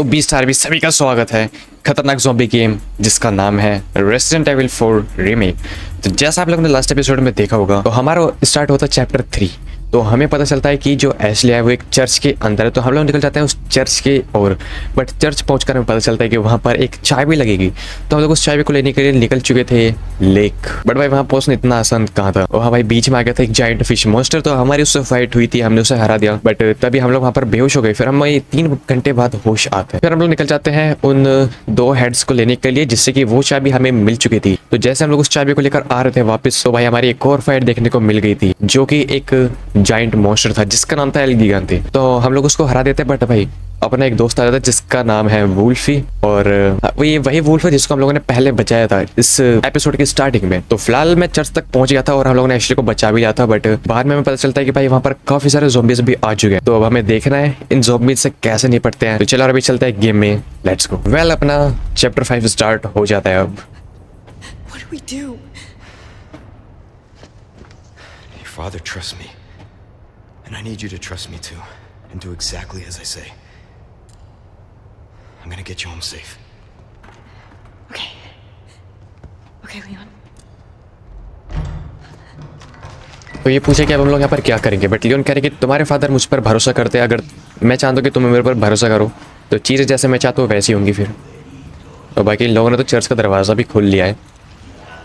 तो 20 स्टार भी सभी का स्वागत है खतरनाक ज़ॉम्बी गेम जिसका नाम है रेसिडेंट एविल 4 रीमेक। तो जैसा आप लोगों ने लास्ट एपिसोड में देखा होगा तो हमारा स्टार्ट होता है चैप्टर 3। तो हमें पता चलता है कि जो एशली है वो एक चर्च के अंदर है, तो हम लोग निकल जाते हैं उस चर्च के और बट चर्च पहुंचकर हमें पता चलता है कि वहाँ पर एक चाबी लगेगी। तो हम लोग उस चाबी को लेने के लिए निकल चुके थे लेक, बट भाई वहाँ पहुंचना इतना आसान कहाँ था। और हाँ भाई, बीच में आ गया था एक जाइंट फिश मॉन्स्टर, तो हमारी उससे फाइट हुई थी, हमने उसे हरा दिया, बट तभी हम लोग वहाँ पर बेहोश हो गए। फिर हम 3 घंटे बाद होश आते हैं। फिर हम लोग निकल जाते हैं उन 2 हेड्स को लेने के लिए जिससे कि वो चाबी हमें मिल चुकी थी। तो जैसे हम लोग उस चाबी को लेकर आ रहे थे वापस, तो भाई हमारी एक और फाइट देखने को मिल गई थी जो कि एक जाइंट मॉन्स्टर था जिसका नाम था एल गिगांते। तो हम लोग उसको हरा देते, बट भाई अपना एक दोस्त आ जाता है जिसका नाम है वुल्फी, और वो ये वही वुल्फ है जिसको हम लोगों ने पहले बचाया था इस एपिसोड की स्टार्टिंग में। तो फिलहाल मैं चर्च तक पहुंच गया था और हम लोगों ने एशली को बचा भी लिया था, बट बाद में हमें पता चलता है कि भाई वहां पर काफी सारे ज़ॉम्बीज़ भी आ चुके हैं। तो अब हमें देखना है इन ज़ॉम्बीज़ से कैसे निपटते हैं। तो चलो अभी चलते हैं गेम में, लेट्स गो। वेल, अपना चैप्टर 5 स्टार्ट हो जाता है अब। What do we do? Your father trusts me. And I need you to trust me too. And do exactly as I say. I'm gonna get you home safe. Okay. Okay, Leon. तो ये पूछे कि अब हम लोग यहाँ पर क्या करेंगे, बट लियोन कह रहे कि तुम्हारे फादर मुझ पर भरोसा करते हैं, अगर मैं चाहता हूँ कि तुम मेरे पर भरोसा करो तो चीज़ें जैसे मैं चाहता हूँ वैसी होंगी फिर। तो बाकी इन लोगों ने तो चर्च का दरवाज़ा भी खोल लिया है,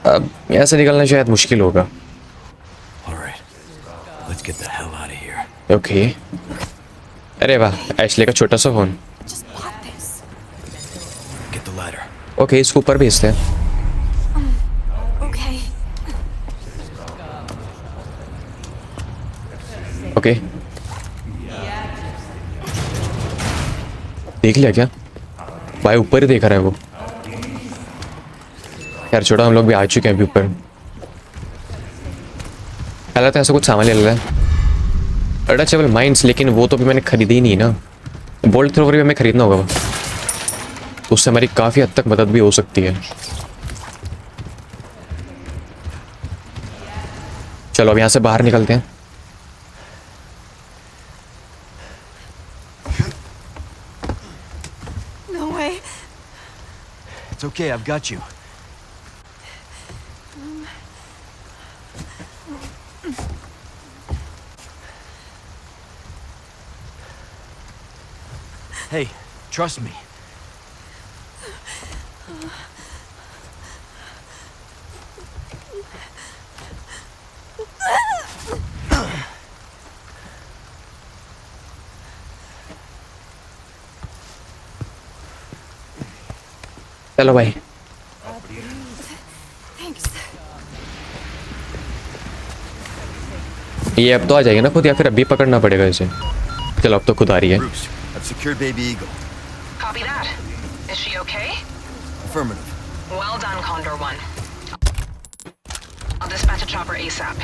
अब ऐसे निकलना शायद मुश्किल होगा। All right. Let's get the hell out of here. Okay, अरे वाह, एशले का छोटा सा phone. Just pop this. Get the ladder. Okay, इसको ऊपर भेजते हैं। Okay. ओके, देख लिया क्या? भाई ऊपर ही देख रहा है वो। यार छोटा, हम लोग भी आ चुके हैं अभी ऊपर। पहले तो ऐसा कुछ सामान ले लेना है, अटैचेबल माइंस, लेकिन वो तो भी मैंने खरीदी ही नहीं ना। बोल्ट थ्रोवर भी हमें खरीदना होगा, तो उससे हमारी काफ़ी हद तक मदद भी हो सकती है। चलो अब यहाँ से बाहर निकलते हैं। No way. It's okay, I've got you. Hey, trust me. चलो भाई, Thanks. ये अब तो आ जाएगी ना खुद, या फिर अभी पकड़ना पड़ेगा इसे? चलो अब तो खुद आ रही है। Bruce, I've secured Baby Eagle. Copy that. Is she okay? Affirmative. Well done, Condor 1. I'll dispatch a chopper ASAP.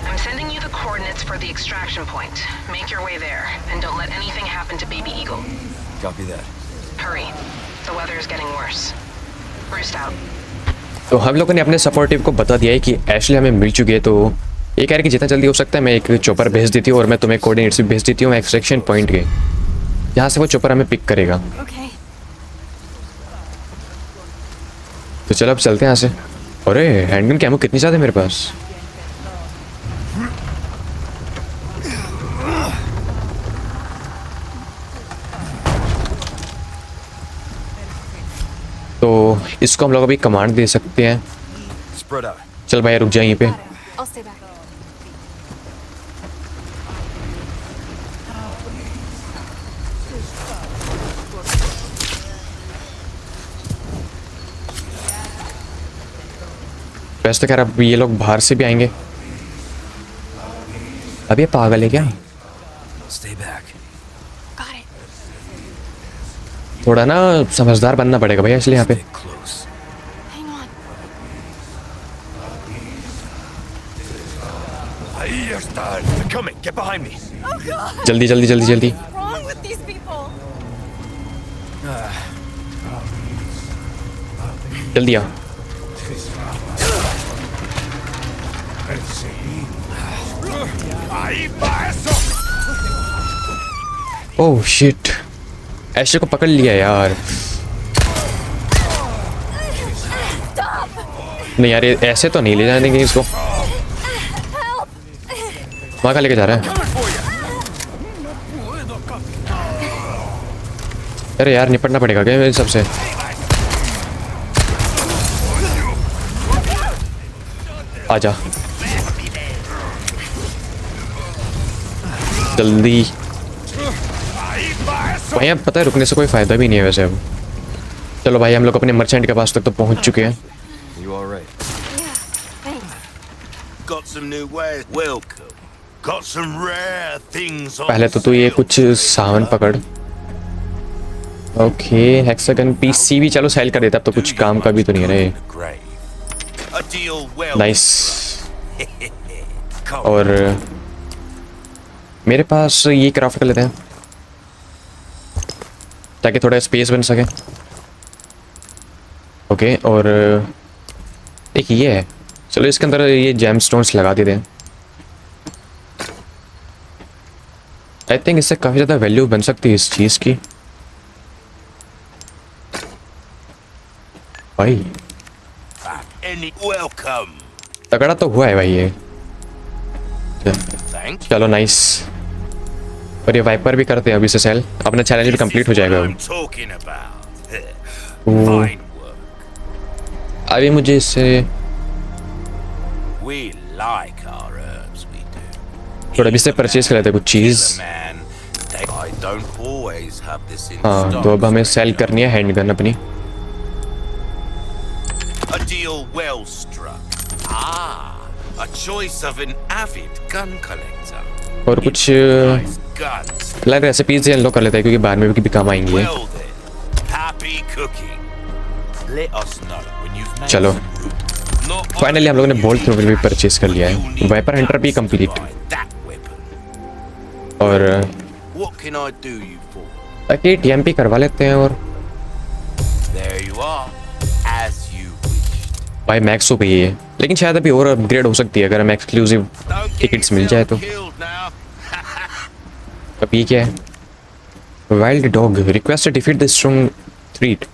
I'm sending you the coordinates for the extraction point. Make your way there, and don't let anything happen to Baby Eagle. Copy that. Hurry. The weather is getting worse. Roost out. तो हम लोगों ने अपने supportive को बता दिया है कि एशली हमें मिल चुकी है, तो ये कह रहे कि जितना जल्दी हो सकता है मैं एक चॉपर भेज देती हूँ और मैं तुम्हें कोऑर्डिनेट्स भी भेज देती हूँ एक्सट्रैक्शन पॉइंट के, जहाँ से वो चॉपर हमें पिक करेगा। Okay. तो चलो अब चलते हैं यहाँ से। अरे हैंडगन की एमो कितनी ज़्यादा है मेरे पास। तो इसको हम लोग अभी कमांड दे सकते हैं। Spread out. चल भाई रुक जा यहीं पे। I'll stay back. वैसे तो खैर अब ये लोग बाहर से भी आएंगे। अब ये पागल है क्या? Stay back. Got it. थोड़ा ना समझदार बनना पड़ेगा भाई इसलिए यहाँ पे। Stay close. Hang on. Ahí están. They're coming. Get behind me. Oh God. जल्दी जल्दी जल्दी जल्दी What's wrong with these people? जल्दी आ। Ahí va eso. Oh shit, ऐशे को पकड़ लिया यार। नहीं यार, ये ऐसे तो नहीं ले जाने देंगे इसको। वहाँ का लेके जा रहा है। अरे यार, निपटना पड़ेगा क्या मेरे सबसे? आजा जल्दी। भाई अब पता है रुकने से कोई फायदा भी नहीं है वैसे अब। चलो भाई, हम लोग अपने मर्चेंट के पास तक तो पहुंच चुके हैं। You all right? Thanks. Got some new wares. Welcome. Got some rare things on पहले तो तू ये कुछ सामान पकड़। ओके, हेक्सागन पीसी भी चलो सेल कर देता, अब तो कुछ काम का भी तो नहीं है रे। grave. A deal well. Nice. Come. और मेरे पास ये क्राफ्ट कर लेते हैं ताकि थोड़ा स्पेस बन सके। ओके, और एक ये है, चलो इसके अंदर ये जेम स्टोन्स लगा देते हैं। आई थिंक इससे काफ़ी ज़्यादा वैल्यू बन सकती है इस चीज़ की। भाई Any welcome. तगड़ा तो हुआ है भाई ये। Thank you. चलो नाइस। और ये वाइपर भी करते हैं अभी से सेल, अपना चैलेंज भी कंप्लीट हो जाएगा I'm अब। talking about. Ooh. Fine work. अभी मुझे इससे We like our herbs. We do. थोड़ा भी से परचेज कर लेते हैं कुछ चीज़। Man, I don't always have this in हाँ, stock. तो अब हमें सेल करनी है हैंडगन अपनी। A deal well struck. A choice of an avid gun collector. और कुछ Nice guns. फिलहाल रेसिपीज ही अनलॉक कर लेते हैं क्योंकि बाद में भी काम आएंगी ये। Well then, happy cooking. Let us know when you've made चलो। some room. Not फाइनली हम लोगों ने बोल्ट थ्रोवर भी परचेज कर लिया है। वाइपर हंटर भी कंप्लीट। buy that weapon. और What can I do you for? ताकि टीएमपी करवा लेते हैं। और There you are, as you wished. भाई मैक्स हो गई है, लेकिन शायद अभी और अपग्रेड हो सकती है अगर हम एक्सक्लूसिव Don't get टिकट्स मिल जाए तो। yourself killed now. अब ये क्या है? Wild dog request to defeat the strong threat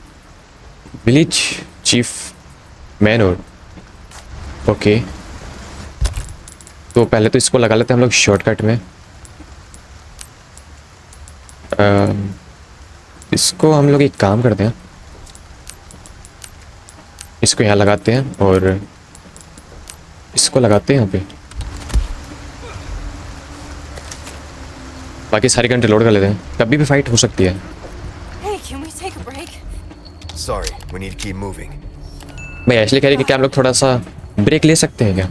village chief manor. Okay, तो पहले तो इसको लगा लेते हैं हम लोग शॉर्टकट में। इसको हम लोग एक काम करते हैं, इसको यहाँ लगाते हैं और इसको लगाते हैं यहाँ पे। बाकी सारी गन लोड कर लेते हैं, कभी भी फाइट हो सकती है। Hey, can we take a break? Sorry, we need to keep moving. भाई एक्चुअली कह रही कि क्या हम लोग थोड़ा सा ब्रेक ले सकते हैं क्या?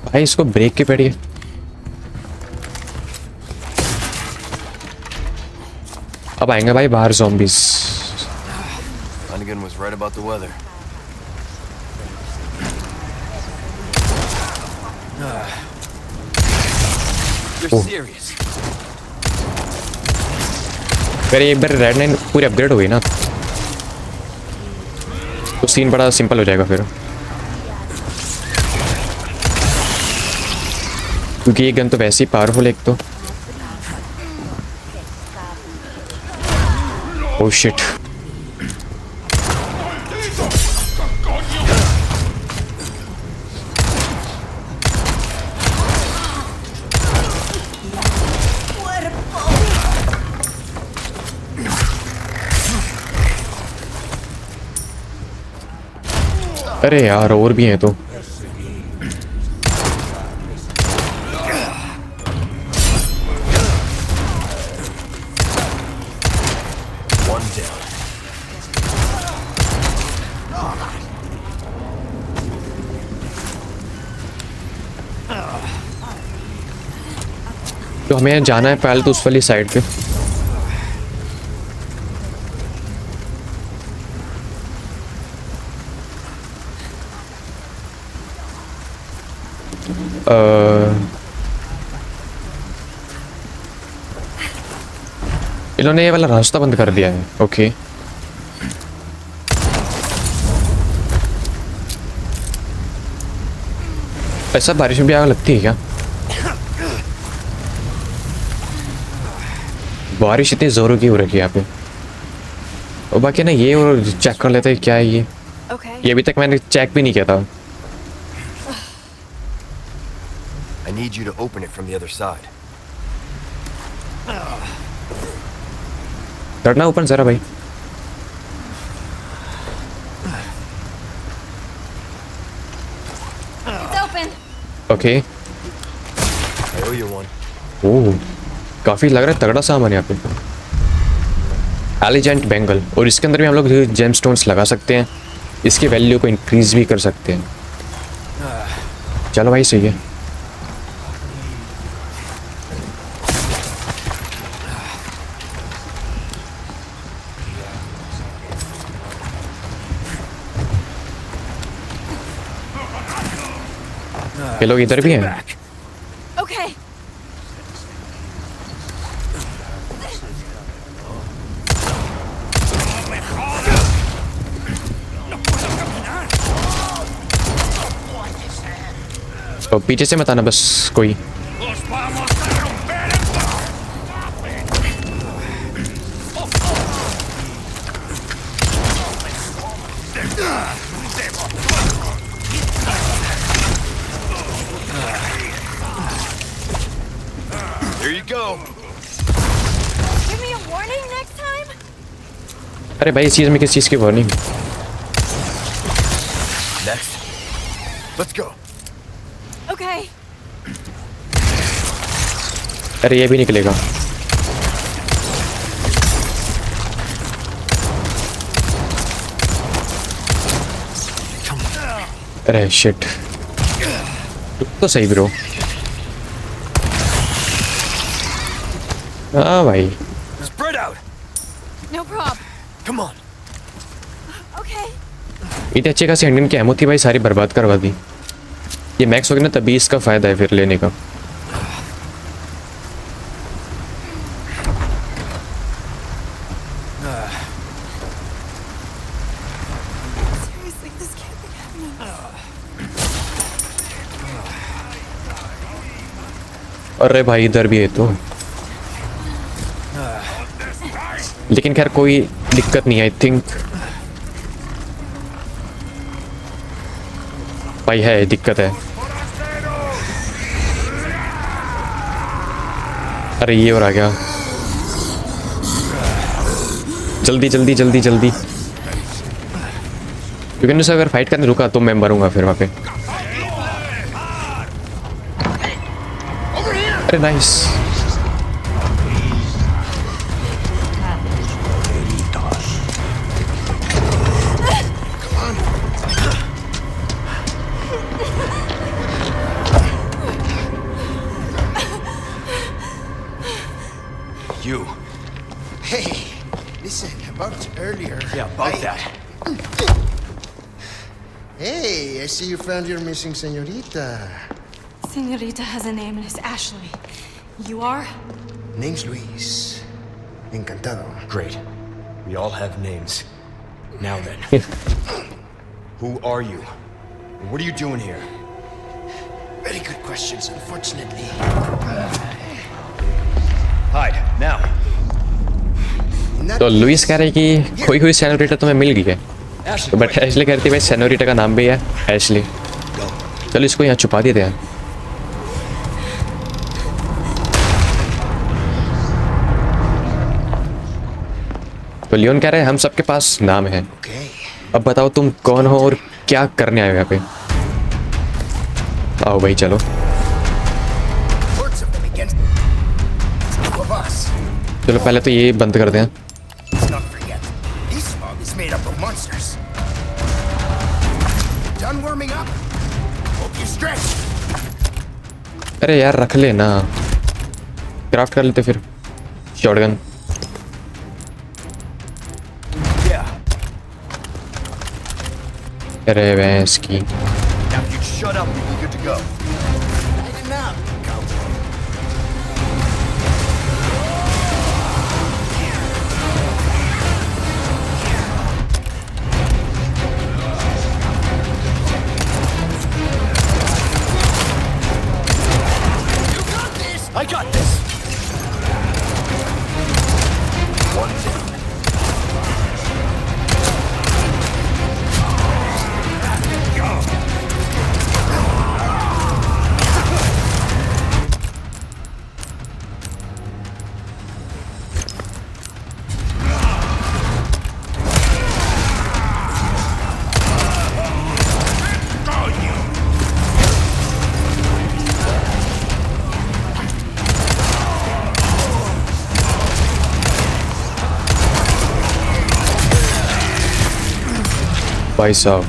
भाई इसको ब्रेक के पड़िए। अब आएंगे भाई बाहर zombies. Hunnigan was right about the weather. You're serious? फिर एक बार रेड लाइन पूरी अपग्रेड हो गई ना तो सीन बड़ा सिंपल हो जाएगा फिर, क्योंकि ये गन तो वैसे ही पावरफुल एक तो। ओह शिट, अरे यार और भी हैं तो। One down. तो हमें जाना है पहले तो उस वाली साइड पे। इन्होंने ये वाला रास्ता बंद कर दिया है। ओके, ऐसा बारिश में भी आग लगती है क्या? बारिश इतनी जोरों की हो रही है यहाँ पे। और बाकी ना ये और चेक कर लेते हैं क्या है ये। Okay. ये अभी तक मैंने चेक भी नहीं किया था। I need you to open it from the other side. करना ओपन जरा भाई। It's open. Okay. I owe you one. ओह काफ़ी लग रहा है तगड़ा सामान यहाँ पे। एलिजेंट बैंगल, और इसके अंदर भी हम लोग जेम स्टोन्स लगा सकते हैं, इसकी वैल्यू को इंक्रीज भी कर सकते हैं। चलो भाई सही है। ये लोग इधर भी हैं। Okay. तो पीछे से मत आना बस कोई। Here you go. Give me a warning next time. अरे भाई इस चीज़ में किस चीज़ की warning? Next. Let's go. Okay. अरे ये भी निकलेगा। अरे शिट, तो सही ब्रो। हाँ भाई Spread out. No prob. Come on. Okay. इतनी अच्छी खासी इंडियन की एमो थी भाई, सारी बर्बाद करवा दी। ये मैक्स हो गया ना तभी इसका फ़ायदा है फिर लेने का। Seriously, this can't be happening. अरे भाई इधर भी है तो, लेकिन खैर कोई दिक्कत नहीं है आई थिंक। भाई है दिक्कत है। अरे ये और आ गया। जल्दी जल्दी जल्दी जल्दी, क्योंकि उनसे अगर फाइट करने रुका तो मैं मरूंगा फिर वहाँ पे। अरे nice. You. Hey, listen, about earlier. Yeah, about that. Hey, I see you found your missing señorita. Senorita has a name and it's Ashley. You are? Name's Luis. Encantado. Great. We all have names. Now then. Who are you? And what are you doing here? Very good questions, unfortunately. Hide, now. In that तो Louis कह रहे कि खोई हुई senorita तुम्हें मिल गई है, Ashley, तो बट एशली कहती है भाई सेनोरिटा का नाम भी है एशली। चलो इसको यहाँ छुपा देते हैं। तो लियोन कह रहे हैं हम सबके पास नाम है, Okay. अब बताओ तुम कौन हो और क्या करने आए हो यहाँ पे। आओ भाई चलो। Hordes of them against two of us. चलो पहले तो ये बंद कर दें। Let's not forget, this mob is made up of monsters. Done warming up? Hope you stretch. अरे यार रख ले ना, क्राफ्ट कर लेते फिर शॉटगन। yeah. अरे भैंस की। Now if you shut up, we'll be good to go. I did not. I got this! भाई साहब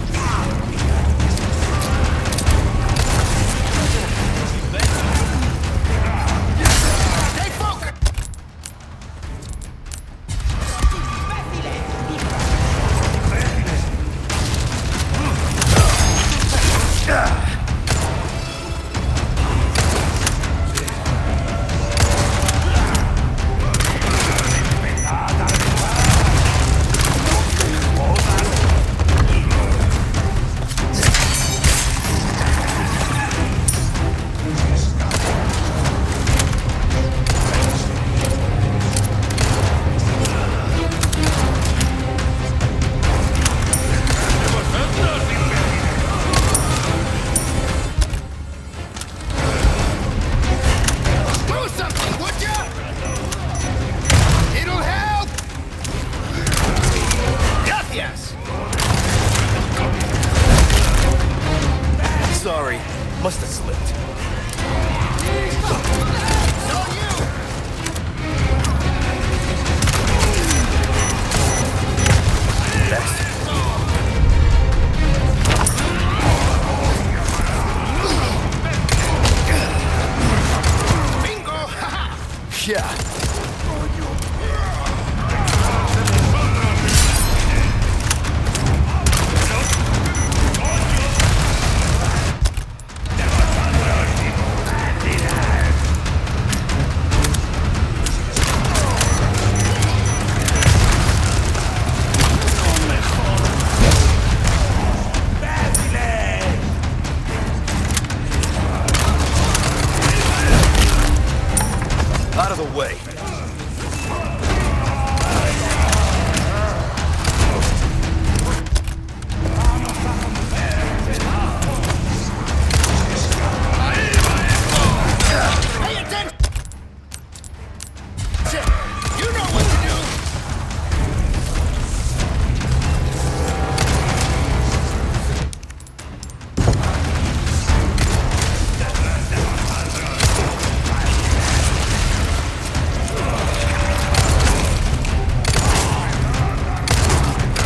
Do something, would ya? It'll help. Gracias. Sorry, must have slipped. So you. Next. Bingo. Yeah. Out of the way. Pay attention. You know what to do.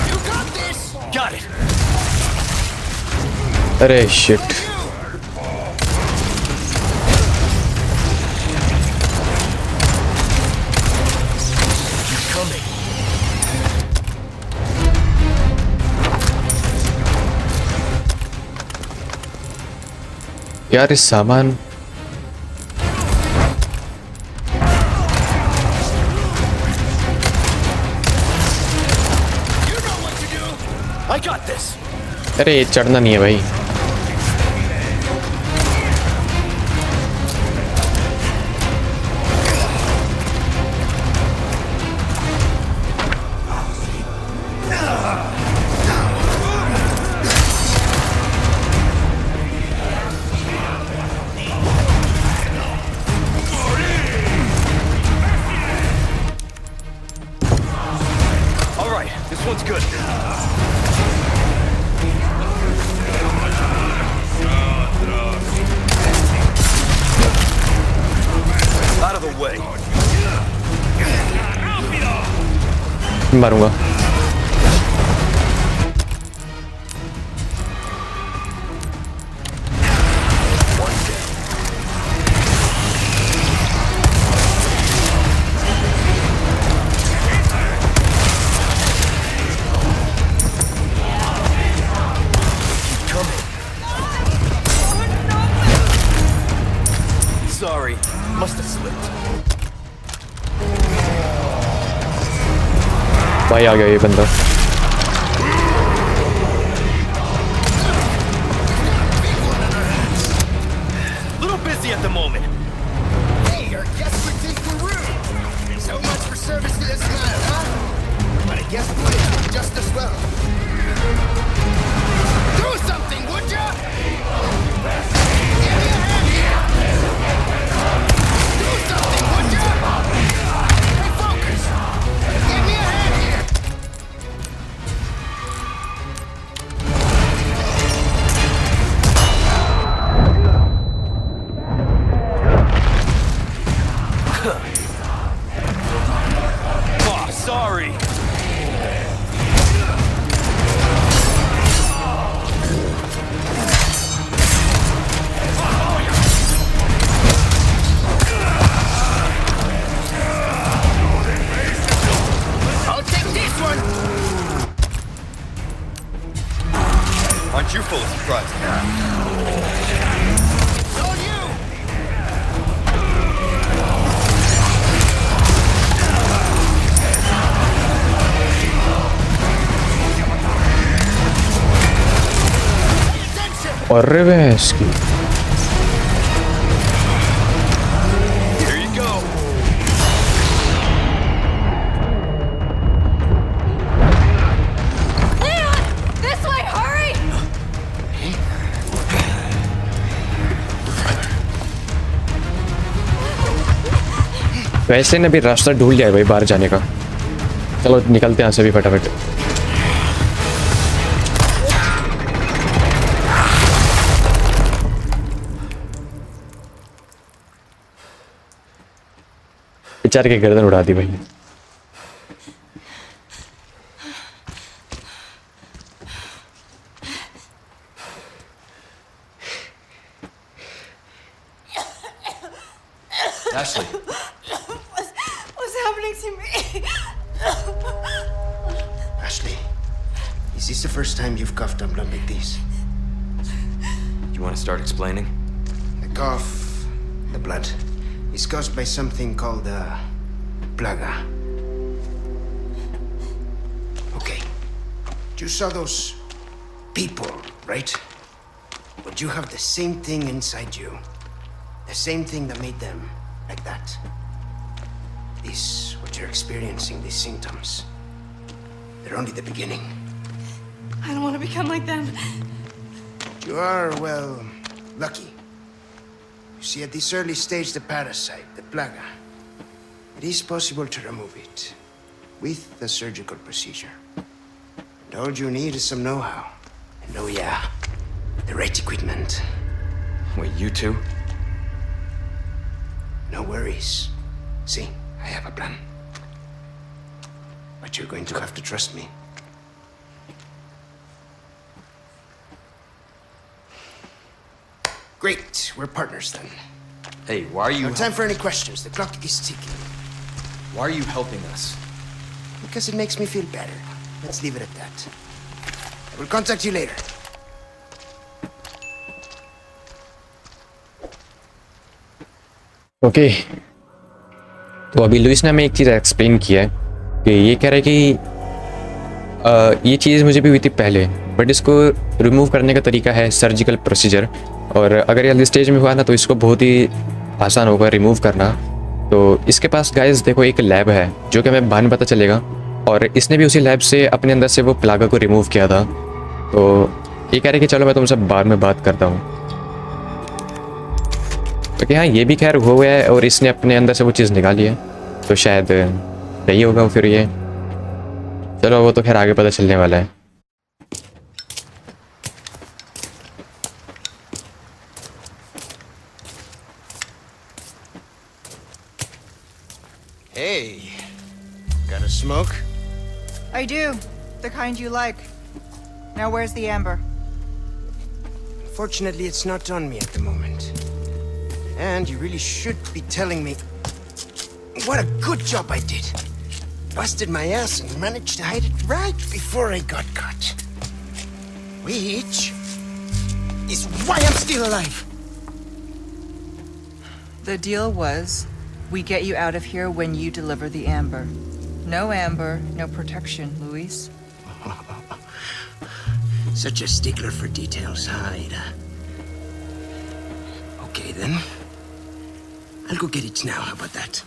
You got this. Got it. अरे shit Coming. यार इस सामान You know what to do. I got this. अरे ये चढ़ना नहीं है भाई All right, this one's good. Out of the way. मारूंगा Sorry, must have slipped. भाई आ गया ये बंदा Little busy at the moment. Hey, our guest would think we're rude. So much for service to this man, huh? But I guess we did just as well. Do something, would ya? Give me a hand here. Do something, would ya? Hey, focus. Give me a hand here. you're full of surprises. It's all you! अरे भैंस की Here you go. Leon! This way, hurry! वैसे ने भी रास्ता ढूंढ लिया है भाई बाहर जाने का। चलो निकलते हैं यहाँ से भी फटाफट। बेचारे की गर्दन उड़ा दी भाई। Ashley, What's happening to me? Ashley, is this the first time you've coughed up blood like this? you want to start explaining? The cough, the blood, is caused by something called plaga. Okay. You saw those people, right? But you have the same thing inside you. The same thing that made them like that. This, what you're experiencing, these symptoms, they're only the beginning. I don't want to become like them. You are, well, lucky. You see, at this early stage, the parasite, the plaga, it is possible to remove it with a surgical procedure. And all you need is some know-how. And oh yeah, the right equipment. Wait, you two? No worries. See, I have a plan. But you're going to have to trust me. Great, we're partners then. Hey, why are you... No time for any questions. The clock is ticking. Why are you helping us? Because it makes me feel better. Let's leave it at that. I will contact you later. Okay तो अभी Louis ने हमें एक चीज़ explain किया है कि ये कह रहा है कि ये चीज़ मुझे भी हुई थी पहले, बट इसको रिमूव करने का तरीका है सर्जिकल प्रोसीजर। और अगर ये स्टेज में हुआ ना तो इसको बहुत ही आसान होगा रिमूव करना। तो इसके पास गाइस देखो एक लैब है जो कि हमें बाद में पता चलेगा, और इसने भी उसी लैब से अपने अंदर से वो प्लागा को रिमूव किया था। तो ये कह रहे कि चलो मैं तुमसे बाद में बात करता हूँ। क्योंकि हाँ ये भी खैर हो गया है और इसने अपने अंदर से वो चीज़ निकाली है, तो शायद सही होगा फिर ये। चलो वो तो खैर आगे पता चलने वाला है। Hey, got a smoke? I do. The kind you like. Now where's the amber? Unfortunately, it's not on me at the moment. And you really should be telling me what a good job I did. Busted my ass and managed to hide it right before I got caught. Which is why I'm still alive. The deal was, we get you out of here when you deliver the amber. No amber, no protection, Luis. Such a stickler for details, huh, Ada? Okay, then. I'll go get it now. How about that?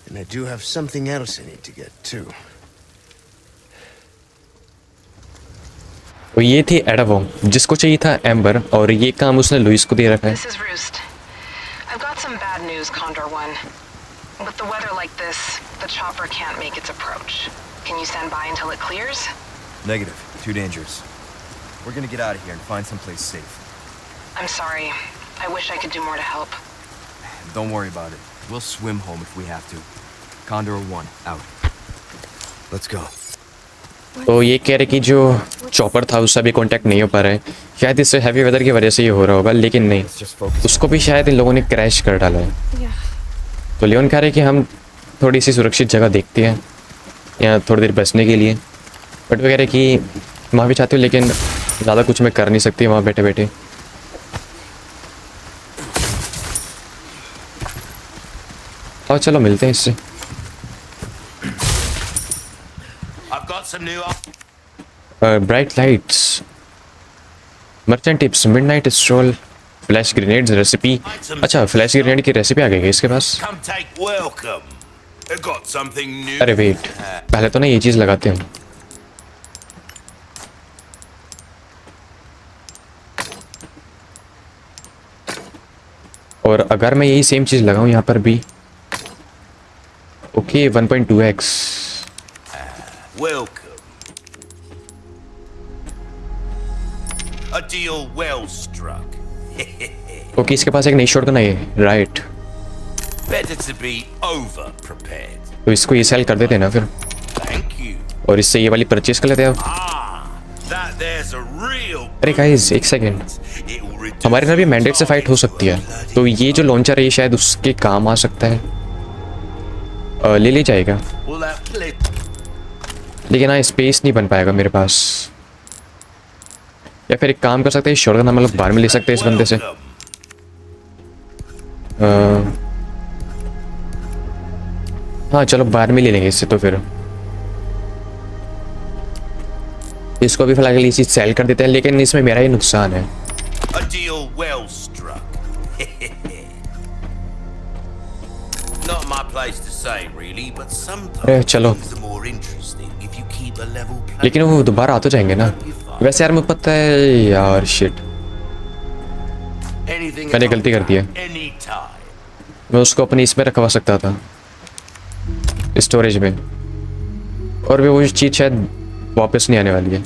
And I do have something else I need to get, too. तो ये थी एडा Wong जिसको चाहिए था amber, और ये काम उसने लुइस को दे रखा है। This is Roost. I've got some bad news, Condor One. With the weather like this, the chopper can't make its approach. Can you stand by until it clears? Negative. Too dangerous. We're gonna get out of here and find someplace safe. I'm sorry. I wish I could do more to help. Don't worry about it. We'll swim home if we have to. Condor 1, out. Let's go. तो ये कह रहे कि जो chopper था उससे अभी contact नहीं हो पा रहा है, शायद इससे हैवी वेदर की वजह से ये हो रहा होगा, लेकिन नहीं, उसको भी शायद इन लोगों ने क्रैश कर डाला है। Yeah. तो लियोन कह रहे कि हम थोड़ी सी सुरक्षित जगह देखते हैं यहाँ थोड़ी देर बचने के लिए, बट वो कह रहे कि वहाँ भी चाहते हो लेकिन ज़्यादा कुछ मैं कर नहीं सकती वहाँ बैठे बैठे। और चलो मिलते हैं इससे। I've got some new. Bright lights, merchant tips, midnight stroll, flash grenades recipe. अच्छा, फ्लैश ग्रेनेड की रेसिपी आ गई है इसके पास। Come take welcome. I got something new. अरे वेट, पहले तो ना ये चीज़ लगाते हैं। और अगर मैं यही सेम चीज़ लगाऊं यहाँ पर भी, okay 1.2x। Welcome. A deal well struck. Okay, इसके पास एक नई शॉटगन आई है, right. Better to be over prepared. तो इसको ये सेल कर देते हैं ना फिर, Thank you. और इससे ये वाली परचेज कर लेते हैं अब। That there's a real. अरे गाइस एक सेकेंड, It will reduce हमारे ना भी मैंडेट से फाइट हो सकती है, तो ये जो लॉन्चर है ये शायद उसके काम आ सकता है। ले ले जाएगा, Will that play? लेकिन हाँ स्पेस नहीं बन पाएगा मेरे पास। या फिर एक काम कर सकते हैं, शॉटगन हम लोग बाहर में ले सकते हैं इस बंदे से। Welcome. हाँ चलो बाहर में ले लेंगे इससे। तो फिर इसको भी फिलहाल इसी सेल कर देते हैं, लेकिन इसमें मेरा ही नुकसान है। A deal well struck. Not my place to say, really, but अरे sometimes चलो, things are more interesting if you keep a level play. लेकिन वो दोबारा आ तो जाएंगे ना। वैसे यार मुझे पता है यार, शिट, Anything मैंने at all, गलती कर दी है। anytime. मैं उसको अपनी इसमें रखवा सकता था, स्टोरेज में, और वो चीज़ शायद वापस नहीं आने वाली है।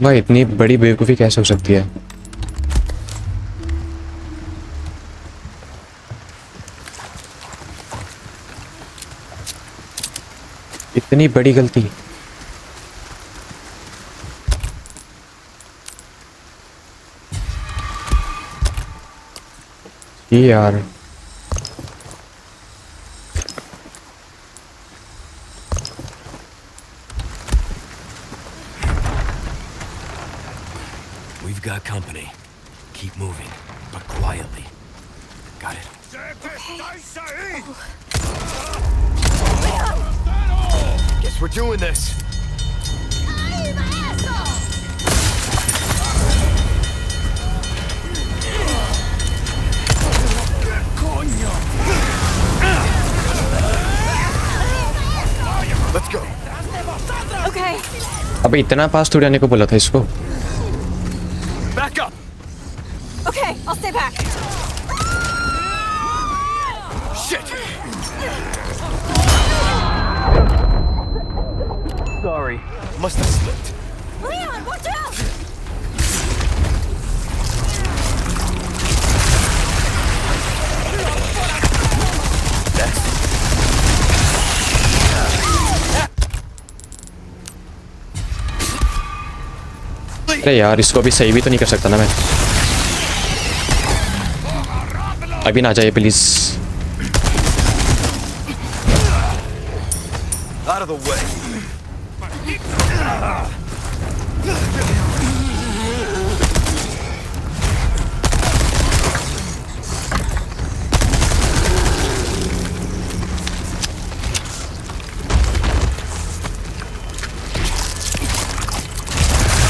भाई इतनी बड़ी बेवकूफ़ी कैसे हो सकती है? इतनी बड़ी गलती। ये यार We've got company. Keep moving, but quietly. Got it. Guess we're doing this. Let's go. Okay. अबे इतना पास थोड़ी आने को बोला था इसको। Back up. Okay, I'll stay back. Shit. Sorry. Must have slipped. Leon, watch out! अरे यार इसको अभी सही भी तो नहीं कर सकता ना मैं। अभी ना जाइए please. Out of the way.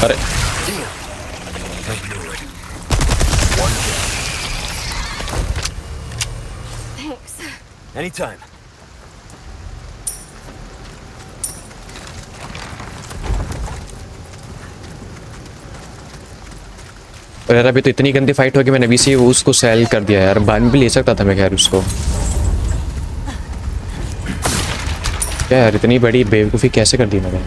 अरे Thanks. Anytime. और यार अभी तो इतनी गंदी फाइट होगी, मैंने अभी से वो उसको सेल कर दिया यार। बाद में भी ले सकता था मैं खैर उसको। क्या यार इतनी बड़ी बेवकूफ़ी कैसे कर दी मैंने?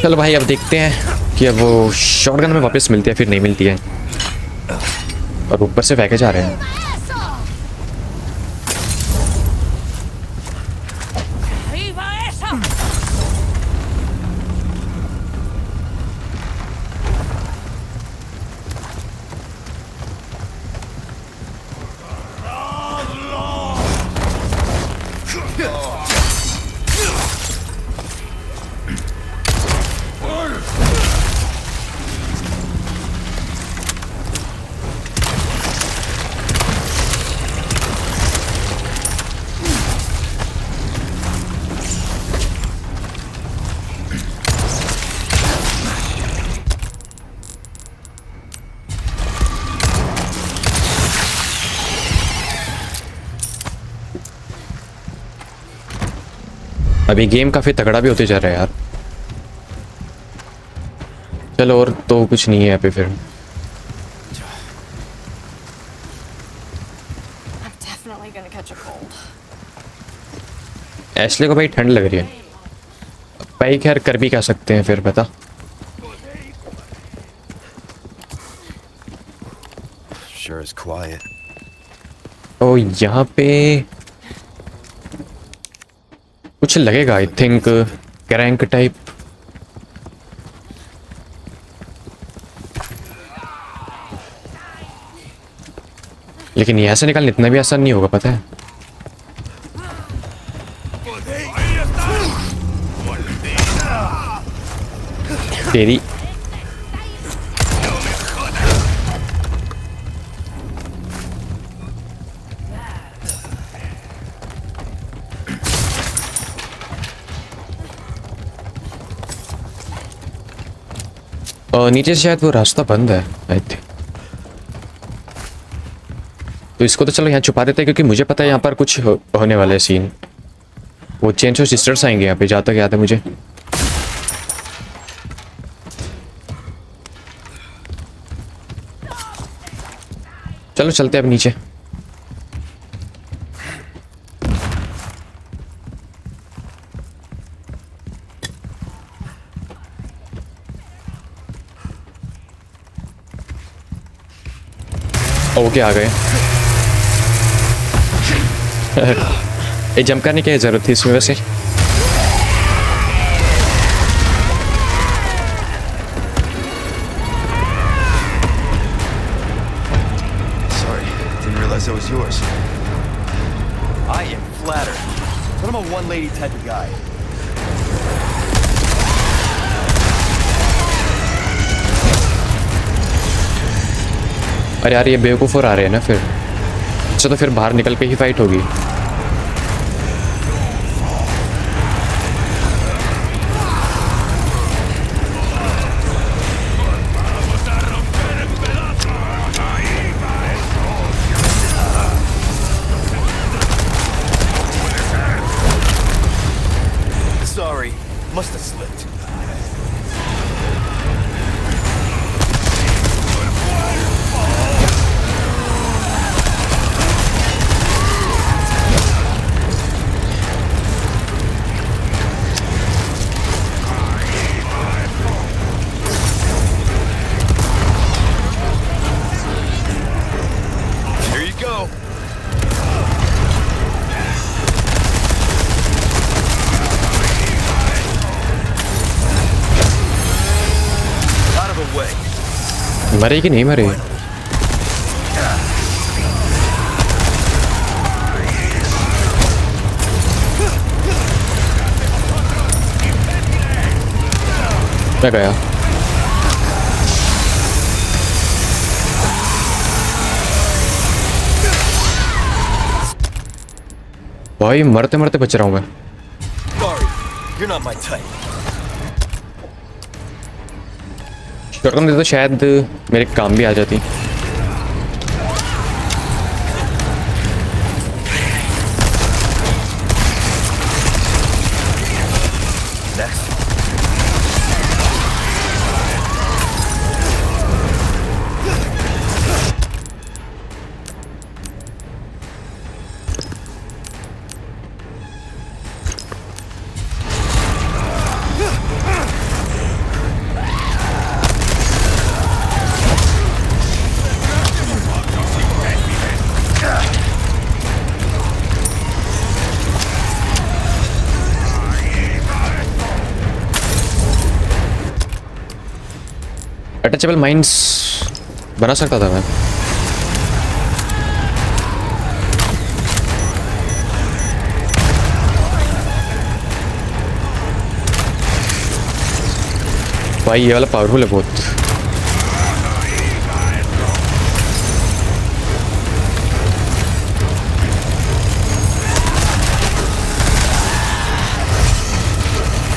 चलो भाई अब देखते हैं कि अब वो शॉटगन में वापस मिलती है फिर नहीं मिलती है। और ऊपर से फेंके जा रहे हैं। अभी गेम काफी तगड़ा भी होते जा रहा है यार। चलो और तो कुछ नहीं है यहाँ पे फिर। I'm definitely gonna catch a cold. Ashley को भाई ठंड लग रही है। भाई खैर कर भी क्या सकते हैं फिर बता। Sure is quiet. तो यहाँ पे कुछ लगेगा आई थिंक क्रैंक टाइप। लेकिन यहाँ से निकालना इतना भी आसान नहीं होगा पता है। तेरी और नीचे से शायद वो रास्ता बंद है आई थिंक। तो इसको तो चलो यहाँ छुपा देते हैं क्योंकि मुझे पता है यहाँ पर कुछ होने वाला है सीन। वो चेंज सिस्टर्स आएंगे यहाँ पे जहाँ तक याद है मुझे। चलो चलते हैं अब नीचे। ओके आ गए। ये जंप करने की जरूरत थी इसमें वैसे। Sorry, didn't realize that was yours. I am flattered, but I'm a one-lady type of guy. अरे यार ये बेवकूफ़ और आ रहे हैं ना फिर। अच्छा तो फिर बाहर निकल के ही फाइट होगी। Sorry, must have slipped. Here you go. Out of the way. मरे कि नहीं मरे? मैं गया। भाई मरते मरते बच रहा हूँ मैं। Sorry, you're not my type. Shotgun दे तो शायद मेरे काम भी आ जाती। Next. अनटचेबल माइंड्स बना सकता था मैं। भाई ये वाला पावरफुल है बहुत।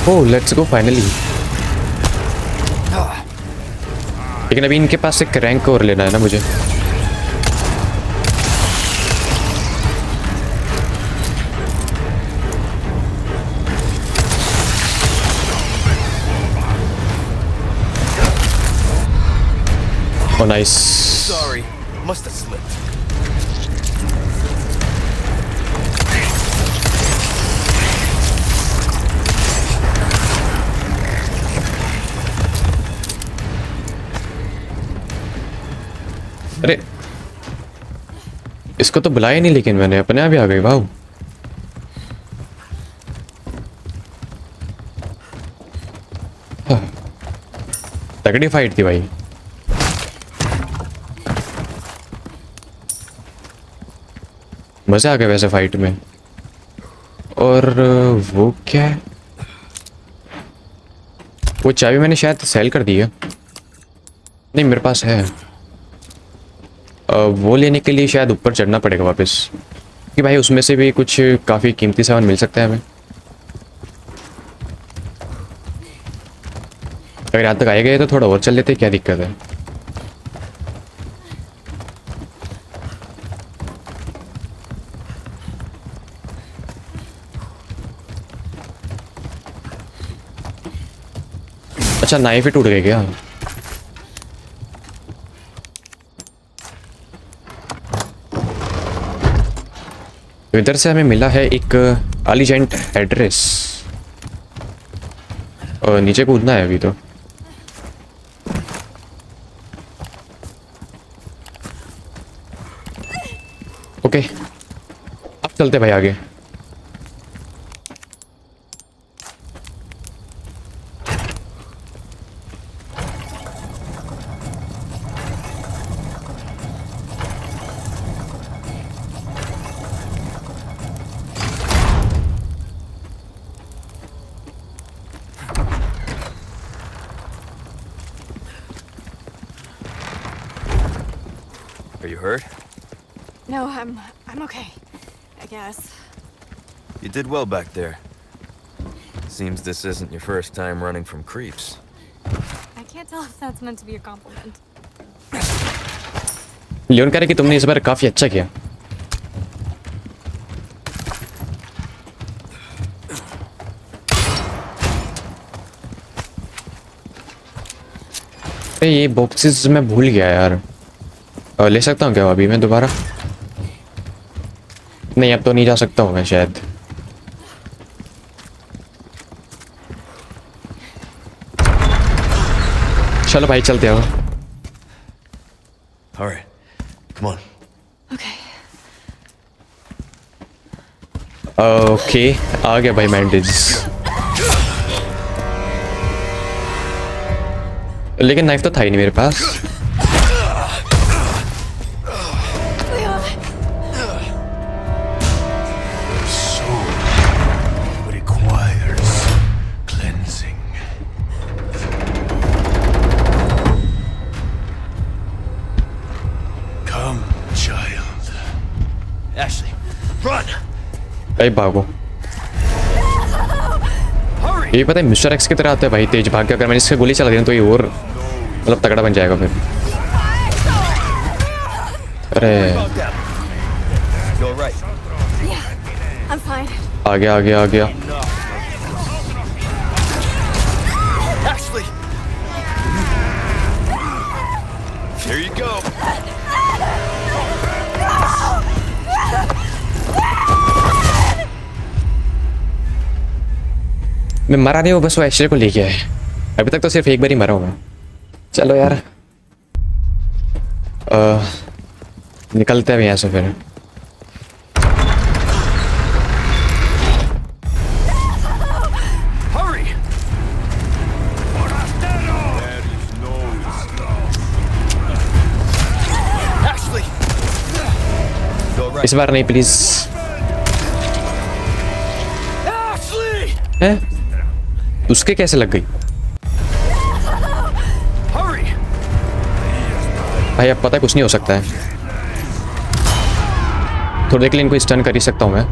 ओह लेट्स गो फाइनली। लेकिन अभी इनके पास एक रैंक और लेना है ना मुझे। Oh, nice. Sorry, must have slipped. अरे इसको तो बुलाया नहीं, लेकिन मैंने अपने आप ही आ गई। वाह तगड़ी फाइट थी भाई। मजे आ गए वैसे फाइट में। और वो क्या है? वो चाबी मैंने शायद सेल कर दी है। नहीं मेरे पास है। वो लेने के लिए शायद ऊपर चढ़ना पड़ेगा वापस, कि भाई उसमें से भी कुछ काफ़ी कीमती सामान मिल सकता है हमें। अगर यहाँ तक आए गए तो थोड़ा और चल लेते, क्या दिक्कत है। अच्छा नाइफ ही टूट गई क्या? तो इधर से हमें मिला है एक एलिजेंट एड्रेस, और नीचे कूदना है अभी तो। ओके अब चलते भाई आगे। Are you hurt? No, I'm okay. I guess. You did well back there. Seems this isn't your first time running from creeps. I can't tell if that's meant to be a compliment. Leon कह रहे कि तुमने इस बार काफी अच्छा किया। ये boxes मैं भूल गया यार। ले सकता हूँ क्या अभी मैं दोबारा? नहीं अब तो नहीं जा सकता हूँ मैं शायद। चलो भाई चलते हो। All right, come on. Okay. Okay आ गया भाई बैंडेज। लेकिन नाइफ तो था ही नहीं मेरे पास। Requires cleansing. Come, child. Ashley, run! भाई भागो। ये पता है मिस्टर एक्स की तरह आता है भाई, तेज भाग के। अगर मैंने इससे गोली चला दी ना तो ये और मतलब तगड़ा बन जाएगा फिर। अरे You all right? Yeah, I'm fine. आ गया आ गया आ गया। Ashley! Here you go. मैं मरा नहीं हूँ, बस वो एक्चुअली को लेके आए। अभी तक तो सिर्फ एक बार ही मरा हूँ मैं। चलो यार निकलते हैं यहाँ से फिर। Hurry! There is no stop. इस बार नहीं प्लीज। है उसके कैसे लग गई? भाई अब पता है कुछ नहीं हो सकता है। थोड़ी देर के लिए इनको स्टन कर ही सकता हूँ मैं।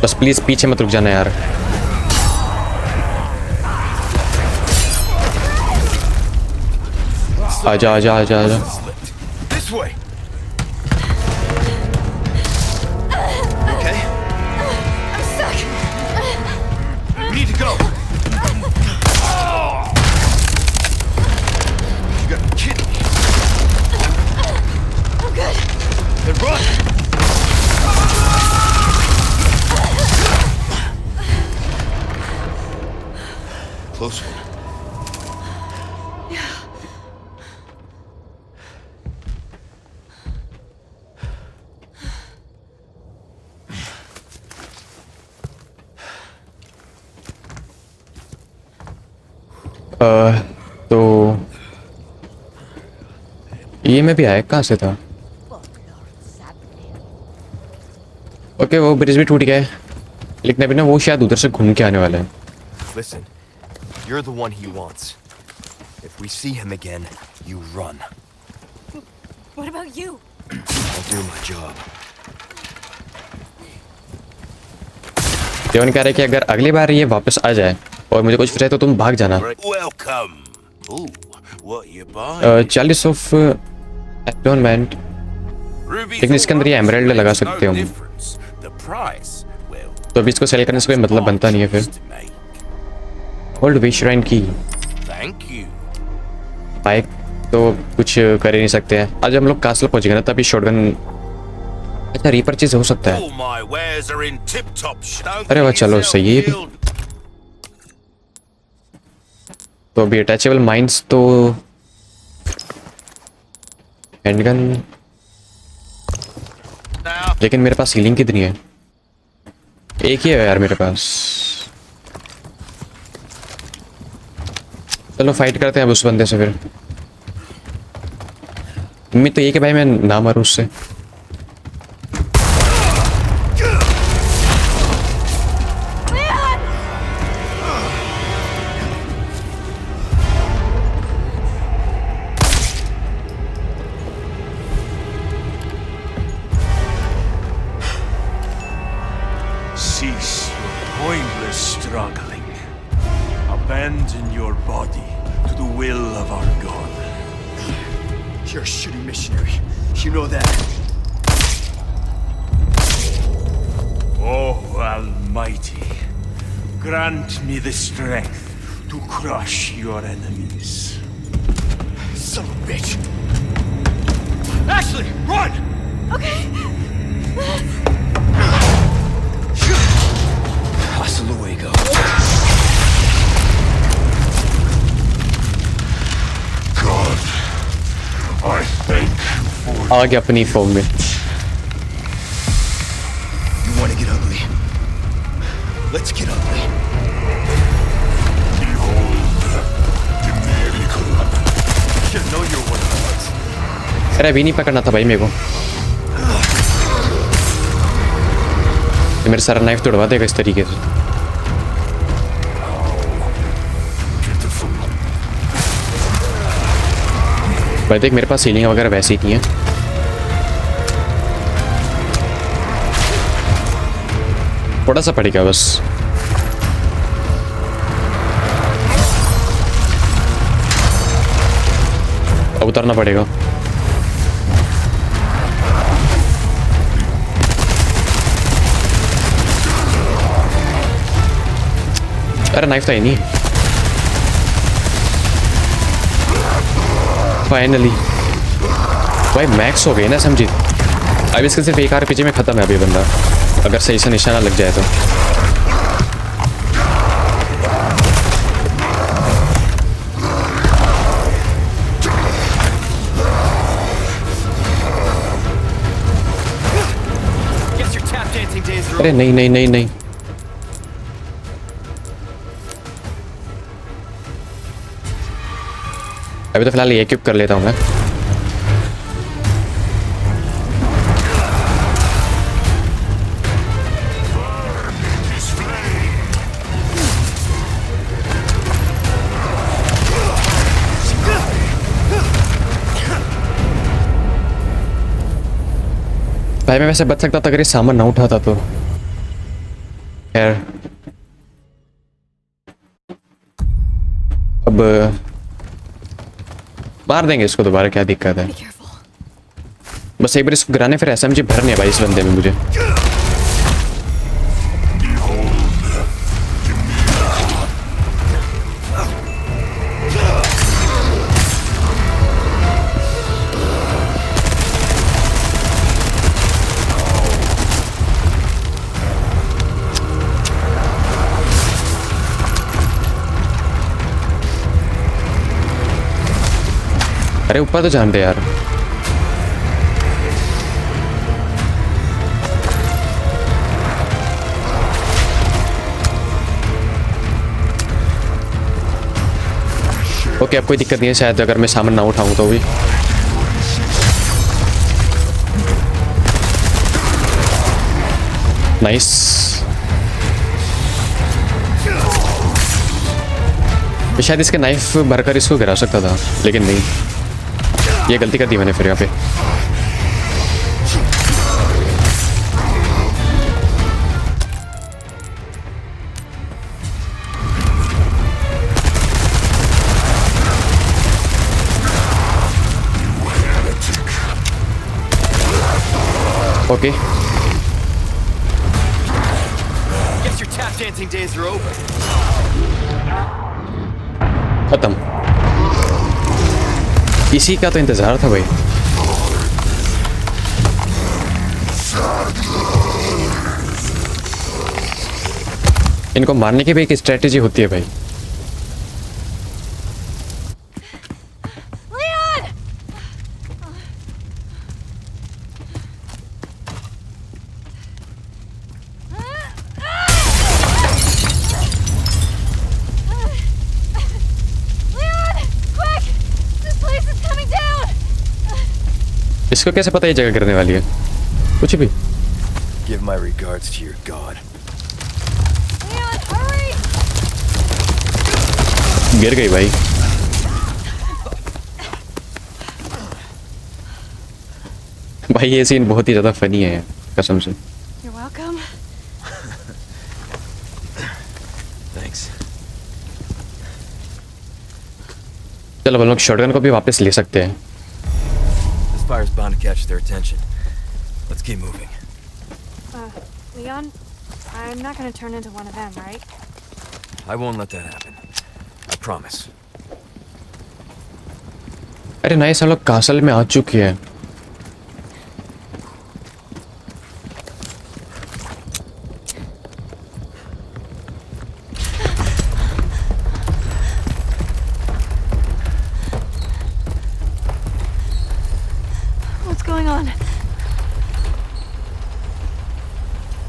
बस प्लीज पीछे मत रुक जाना यार। आजा आजा आजा आजा। This way. Okay? I'm stuck. We need to go. You gotta be kidding me. I'm good. Then run. Close one. तो ये में भी आया कहाँ से था? ओके वो ब्रिज भी टूट गया है, लेकिन अभी ना वो शायद उधर से घूम के आने वाला है। Listen, you're the one he wants. If we see him again, you run. What about you? I'll do my job. लेवन कह रहा है कि अगर अगली बार ये वापस आ जाए और मुझे कुछ फ्री तो तुम भाग जाना। Welcome. Ooh, what you buying? 40 off atonement, Ruby लेकिन इसके अंदर ये एमराल्ड लगा सकते हो। difference. The price, well, तो अभी इसको सेल करने से कोई मतलब बनता नहीं है फिर। to make. होल्ड विशराइन की Thank you. बाइक तो कुछ कर ही नहीं सकते हैं। आज हम लोग कासल पहुंच गए ना, तभी शॉटगन अच्छा रीपरचेज हो सकता है। All my wares are in tip-top shape. अरे वाह, चलो सही है। तो अभी अटैचेबल माइंस तो हैंडगन, Now, लेकिन मेरे पास हीलिंग कितनी है? एक ही है यार मेरे पास। चलो फाइट करते हैं अब उस बंदे से फिर। उम्मीद तो ये कि भाई मैं ना मरूं उससे। Cease your pointless struggling. Abandon your body to the will of our God. You're a shitty missionary. You know that. Oh, Almighty, grant me the strength to crush your enemies. Son of a bitch. Ashley, run! Hasta luego. God, I thank you for आ गया अपनी form में। You want to get ugly? Let's get ugly. You know you're one of us. अरे अभी नहीं पकड़ना था भाई मेरे को। ये मेरे सारा नाइफ तोड़वा देगा इस तरीके से। भाई देख मेरे पास सीलिंग वगैरह वैसे ही नहीं है। थोड़ा सा पड़ेगा बस। अब उतरना पड़ेगा। अरे नाइफ तो है नहीं। फाइनली भाई मैक्स हो गए ना समझी। अब इसके सिर्फ एक RPG में ख़त्म है अभी बंदा, अगर सही से निशाना लग जाए तो। Guess your tap dancing days are अरे नहीं नहीं नहीं नहीं। अभी तो फिलहाल ये इक्विप कर लेता हूँ मैं। भाई मैं वैसे बच सकता था अगर ये सामान ना उठाता तो। खैर अब मार देंगे इसको दोबारा, क्या दिक्कत है। Be careful. बस एक बार इसको गिराने, फिर एसएमजी भरने है भाई इस बंदे में मुझे। अरे ऊपर तो जान दे यार। ओके अब कोई दिक्कत नहीं है शायद, अगर मैं सामान ना उठाऊं तो भी। नाइस। शायद इसके नाइफ भरकर इसको गिरा सकता था, लेकिन नहीं, ये गलती कर दी मैंने फिर यहाँ पे। Okay Guess your tap dancing days are over. खत्म। इसी का तो इंतजार था भाई। इनको मारने की भी एक स्ट्रेटेजी होती है भाई। Leon! Leon! Quick! This place is coming down! इसको कैसे पता ये जगह गिरने वाली है? कुछ भी। Give my regards to your god. Leon, hurry! गिर गई भाई। भाई ये सीन बहुत ही ज्यादा फनी है कसम से। You're welcome. Thanks. चलो हम लोग शॉटगन को भी वापस ले सकते हैं। This fire's bound to catch their attention. Let's keep moving. Leon, I'm not gonna turn into one of them, right? I won't let that happen. I promise. अरे नाइस, हम लोग कासल में आ चुके हैं। What's going on?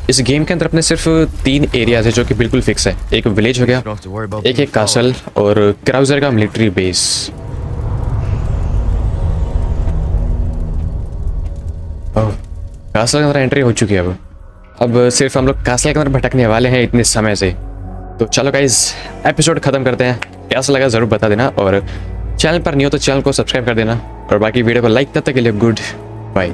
इस game के अंदर अपने सिर्फ 3 एरियाज है जो कि बिल्कुल फिक्स है। एक विलेज हो गया, Don't have to worry about एक being कासल और क्राउजर का मिलिट्री बेस। कासल के अंदर एंट्री हो चुकी है। अब सिर्फ हम लोग कासल के अंदर भटकने वाले हैं इतने समय से। तो चलो गाइस एपिसोड खत्म करते हैं। कैसा लगा जरूर बता देना, और चैनल पर नहीं हो तो चैनल को सब्सक्राइब कर देना, और बाकी वीडियो को लाइक करते के लिए गुड बाय।